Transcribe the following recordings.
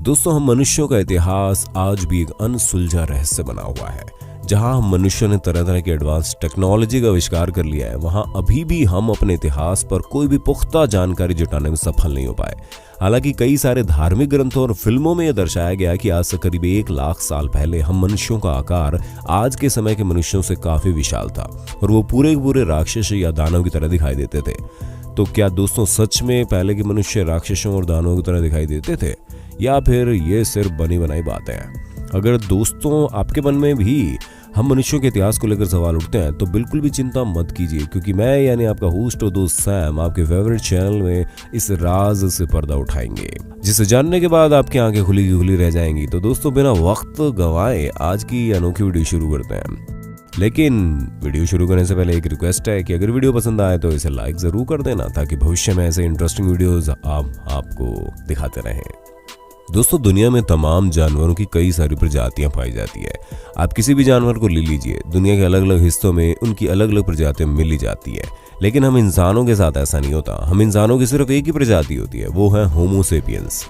दोस्तों, हम मनुष्यों का इतिहास आज भी एक अनसुलझा रहस्य बना हुआ है। जहां हम मनुष्यों ने तरह तरह की एडवांस टेक्नोलॉजी का आविष्कार कर लिया है, वहां अभी भी हम अपने इतिहास पर कोई भी पुख्ता जानकारी जुटाने में सफल नहीं हो पाए। हालांकि कई सारे धार्मिक ग्रंथों और फिल्मों में यह दर्शाया गया कि आज से करीब 1 लाख साल पहले हम मनुष्यों का आकार आज के समय के मनुष्यों से काफी विशाल था और वो पूरे राक्षस या दानव की तरह दिखाई देते थे। तो क्या दोस्तों सच में पहले के मनुष्य राक्षसों और दानवों की तरह दिखाई देते थे, या फिर ये सिर्फ बनी बनाई बातें हैं? अगर दोस्तों आपके मन में भी हम मनुष्यों के इतिहास को लेकर सवाल उठते हैं तो बिल्कुल भी चिंता मत कीजिए, क्योंकि मैं यानी आपका होस्ट और दोस्त सैम आपके फेवरेट चैनल में इस राज से पर्दा उठाएंगे, जिसे जानने के बाद आपकी आंखें खुली की खुली रह जाएंगी। तो दोस्तों, बिना वक्त गंवाए आज की अनोखी वीडियो शुरू करते हैं। लेकिन वीडियो शुरू करने से पहले एक रिक्वेस्ट है कि अगर वीडियो पसंद आए तो इसे लाइक जरूर कर देना, ताकि भविष्य में ऐसे इंटरेस्टिंग वीडियोस आपको दिखाते रहें। दोस्तों, दुनिया में तमाम जानवरों की कई सारी प्रजातियां पाई जाती है। आप किसी भी जानवर को ले लीजिए, दुनिया के अलग अलग हिस्सों में उनकी अलग अलग प्रजातियां मिल ही जाती है। लेकिन हम इंसानों के साथ ऐसा नहीं होता। हम इंसानों की सिर्फ एक ही प्रजाति होती है, वो है होमो सेपियंस।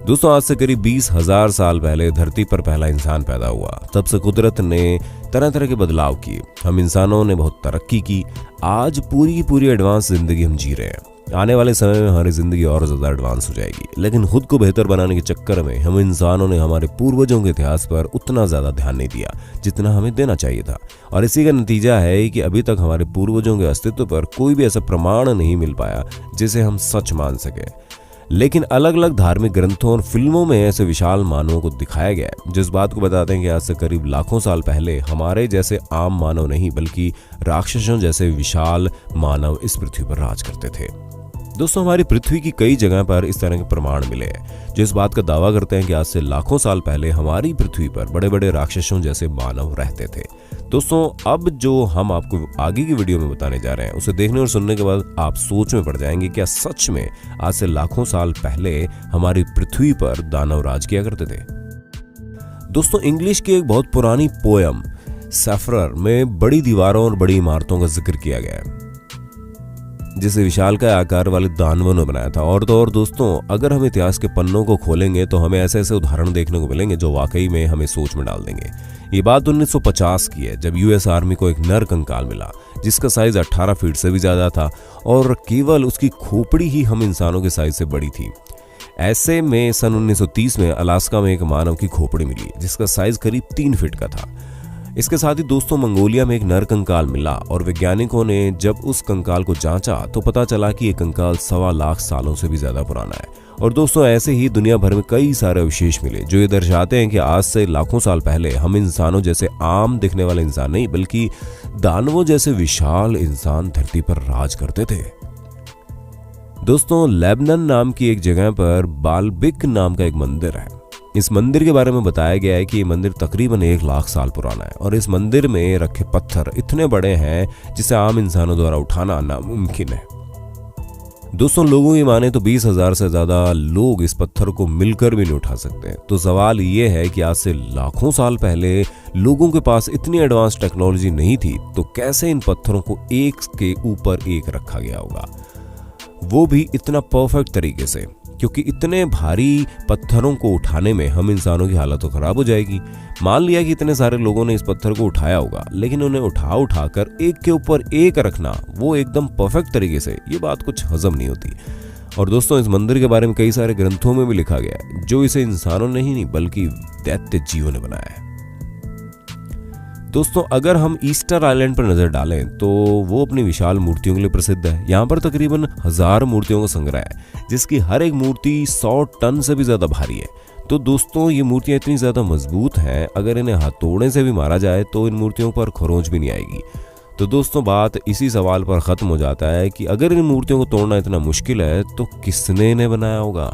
दोस्तों, आज से करीब 20,000 साल पहले धरती पर पहला इंसान पैदा हुआ। तब से कुदरत ने तरह तरह के बदलाव किए। हम इंसानों ने बहुत तरक्की की। आज पूरी की पूरी एडवांस जिंदगी हम जी रहे हैं। आने वाले समय में हमारी जिंदगी और ज्यादा एडवांस हो जाएगी। लेकिन खुद को बेहतर बनाने के चक्कर में हम इंसानों ने हमारे पूर्वजों के इतिहास पर उतना ज्यादा ध्यान नहीं दिया जितना हमें देना चाहिए था। और इसी का नतीजा है कि अभी तक हमारे पूर्वजों के अस्तित्व पर कोई भी ऐसा प्रमाण नहीं मिल पाया जिसे हम सच मान सके। लेकिन अलग अलग धार्मिक ग्रंथों और फिल्मों में ऐसे विशाल मानवों को दिखाया गया है, जिस बात को बताते हैं कि आज से करीब लाखों साल पहले हमारे जैसे आम मानव नहीं बल्कि राक्षसों जैसे विशाल मानव इस पृथ्वी पर राज करते थे। दोस्तों, हमारी पृथ्वी की कई जगह पर इस तरह के प्रमाण मिले हैं जो इस बात का दावा करते हैं कि आज से लाखों साल पहले हमारी पृथ्वी पर बड़े बड़े राक्षसों जैसे मानव रहते थे। दोस्तों, अब जो हम आपको आगे की वीडियो में बताने जा रहे हैं, उसे देखने और सुनने के बाद आप सोच में पड़ जाएंगे क्या सच में आज से लाखों साल पहले हमारी पृथ्वी पर दानव राज किया करते थे। दोस्तों, इंग्लिश की एक बहुत पुरानी पोयम सैफरर में बड़ी दीवारों और बड़ी इमारतों का जिक्र किया गया है, जिसे विशालकाय आकार वाले दानवों ने बनाया था। और तो और दोस्तों, अगर हम इतिहास के पन्नों को खोलेंगे तो हमें ऐसे ऐसे उदाहरण देखने को मिलेंगे जो वाकई में हमें सोच में डाल देंगे। ये बात 1950 की है, जब यूएस आर्मी को एक नर कंकाल मिला जिसका साइज 18 फीट से भी ज्यादा था और केवल उसकी खोपड़ी ही हम इंसानों के साइज से बड़ी थी। ऐसे में सन 1930 में अलास्का में एक मानव की खोपड़ी मिली जिसका साइज करीब 3 फीट का था। इसके साथ ही दोस्तों, मंगोलिया में एक नर कंकाल मिला और वैज्ञानिकों ने जब उस कंकाल को जांचा तो पता चला कि ये कंकाल 1.25 लाख सालों से भी ज्यादा पुराना है। और दोस्तों, ऐसे ही दुनिया भर में कई सारे अवशेष मिले जो ये दर्शाते हैं कि आज से लाखों साल पहले हम इंसानों जैसे आम दिखने वाले इंसान नहीं बल्कि दानवों जैसे विशाल इंसान धरती पर राज करते थे। दोस्तों, लेबनान नाम की एक जगह पर बालबिक नाम का एक मंदिर है। इस मंदिर के बारे में बताया गया है कि ये मंदिर तकरीबन 1 लाख साल पुराना है और इस मंदिर में रखे पत्थर इतने बड़े हैं जिसे आम इंसानों द्वारा उठाना नामुमकिन है। दोस्तों, लोगों की माने तो 20,000 से ज्यादा लोग इस पत्थर को मिलकर भी नहीं उठा सकते। तो सवाल ये है कि आज से लाखों साल पहले लोगों के पास इतनी एडवांस टेक्नोलॉजी नहीं थी, तो कैसे इन पत्थरों को एक के ऊपर एक रखा गया होगा, वो भी इतना परफेक्ट तरीके से, क्योंकि इतने भारी पत्थरों को उठाने में हम इंसानों की हालत तो खराब हो जाएगी। मान लिया कि इतने सारे लोगों ने इस पत्थर को उठाया होगा, लेकिन उन्हें उठाकर एक के ऊपर एक रखना वो एकदम परफेक्ट तरीके से, ये बात कुछ हजम नहीं होती। और दोस्तों, इस मंदिर के बारे में कई सारे ग्रंथों में भी लिखा गया है जो इसे इंसानों ने ही नहीं बल्कि दैत्य जीवों ने बनाया है। दोस्तों, अगर हम ईस्टर आइलैंड पर नजर डालें तो वो अपनी विशाल मूर्तियों के लिए प्रसिद्ध है। यहाँ पर तकरीबन 1000 मूर्तियों का संग्रह है, जिसकी हर एक मूर्ति 100 टन से भी ज्यादा भारी है। तो दोस्तों, ये मूर्तियां इतनी ज्यादा मजबूत हैं, अगर इन्हें हथौड़े से भी मारा जाए तो इन मूर्तियों पर खरोंच भी नहीं आएगी। तो दोस्तों, बात इसी सवाल पर खत्म हो जाता है कि अगर इन मूर्तियों को तोड़ना इतना मुश्किल है तो किसने इन्हें बनाया होगा।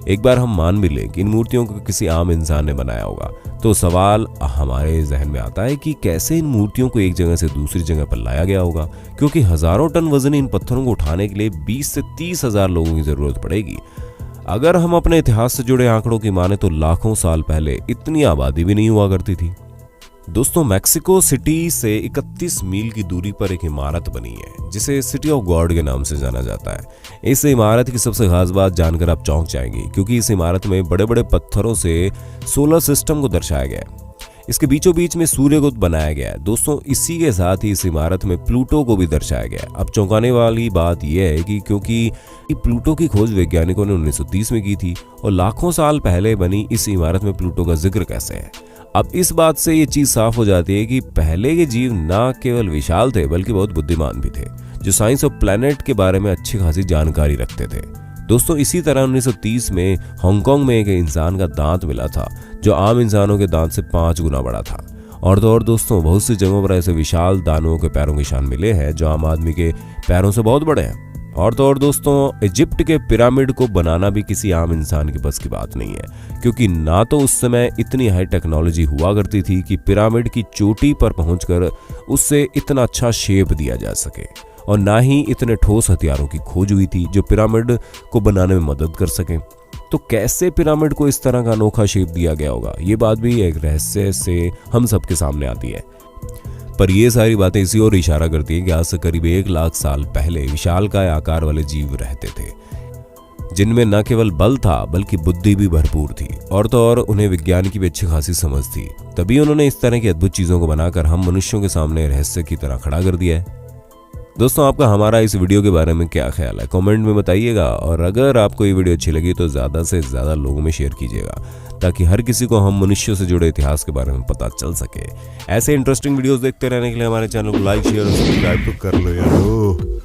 एक बार हम मान भी लें कि इन मूर्तियों को किसी आम इंसान ने बनाया होगा, तो सवाल हमारे जहन में आता है कि कैसे इन मूर्तियों को एक जगह से दूसरी जगह पर लाया गया होगा, क्योंकि हजारों टन वजन इन पत्थरों को उठाने के लिए 20 से 30 हजार लोगों की जरूरत पड़ेगी। अगर हम अपने इतिहास से जुड़े आंकड़ों की माने तो लाखों साल पहले इतनी आबादी भी नहीं हुआ करती थी। दोस्तों मैक्सिको सिटी से 31 मील की दूरी पर एक इमारत बनी है जिसे सिटी ऑफ गॉड के नाम से जाना जाता है। इस इमारत की सबसे खास बात जानकर आप चौंक जाएंगे, क्योंकि इस इमारत में बड़े बड़े पत्थरों से सोलर सिस्टम को दर्शाया गया है। इसके बीचों बीच में सूर्य को बनाया गया है। दोस्तों इसी के साथ ही इस इमारत में प्लूटो को भी दर्शाया गया है। अब चौंकाने वाली बात यह है कि क्योंकि प्लूटो की खोज वैज्ञानिकों ने 1930 में की थी और लाखों साल पहले बनी इस इमारत में प्लूटो का जिक्र कैसे है। अब इस बात से ये चीज साफ हो जाती है कि पहले के जीव न केवल विशाल थे बल्कि बहुत बुद्धिमान भी थे, जो साइंस ऑफ प्लैनेट के बारे में अच्छी खासी जानकारी रखते थे। दोस्तों इसी तरह 1930 में हांगकांग में एक इंसान का दांत मिला था जो आम इंसानों के दांत से 5 गुना बड़ा था। और तो और दोस्तों बहुत सी जगहों पर ऐसे विशाल दानवों के पैरों के निशान मिले हैं जो आम आदमी के पैरों से बहुत बड़े हैं। और तो और दोस्तों इजिप्ट के पिरामिड को बनाना भी किसी आम इंसान की बस की बात नहीं है, क्योंकि ना तो उस समय इतनी हाई टेक्नोलॉजी हुआ करती थी कि पिरामिड की चोटी पर पहुंचकर उससे इतना अच्छा शेप दिया जा सके, और ना ही इतने ठोस हथियारों की खोज हुई थी जो पिरामिड को बनाने में मदद कर सके। तो कैसे पिरामिड को इस तरह का अनोखा शेप दिया गया होगा, ये बात भी एक रहस्य से हम सबके सामने आती है। पर ये सारी बातें इसी ओर इशारा करती हैं कि आज से करीब 1 लाख साल पहले विशालकाय आकार वाले जीव रहते थे, जिनमें न केवल बल था बल्कि बुद्धि भी भरपूर थी, और तो और उन्हें विज्ञान की भी अच्छी खासी समझ थी। तभी उन्होंने इस तरह की अद्भुत चीजों को बनाकर हम मनुष्यों के सामने रहस्य की तरह खड़ा कर दिया है। दोस्तों आपका हमारा इस वीडियो के बारे में क्या ख्याल है, कमेंट में बताइएगा। और अगर आपको ये वीडियो अच्छी लगी तो ज़्यादा से ज़्यादा लोगों में शेयर कीजिएगा, ताकि हर किसी को हम मनुष्यों से जुड़े इतिहास के बारे में पता चल सके। ऐसे इंटरेस्टिंग वीडियोस देखते रहने के लिए हमारे चैनल को लाइक शेयर और सब्सक्राइब तो कर लो यार।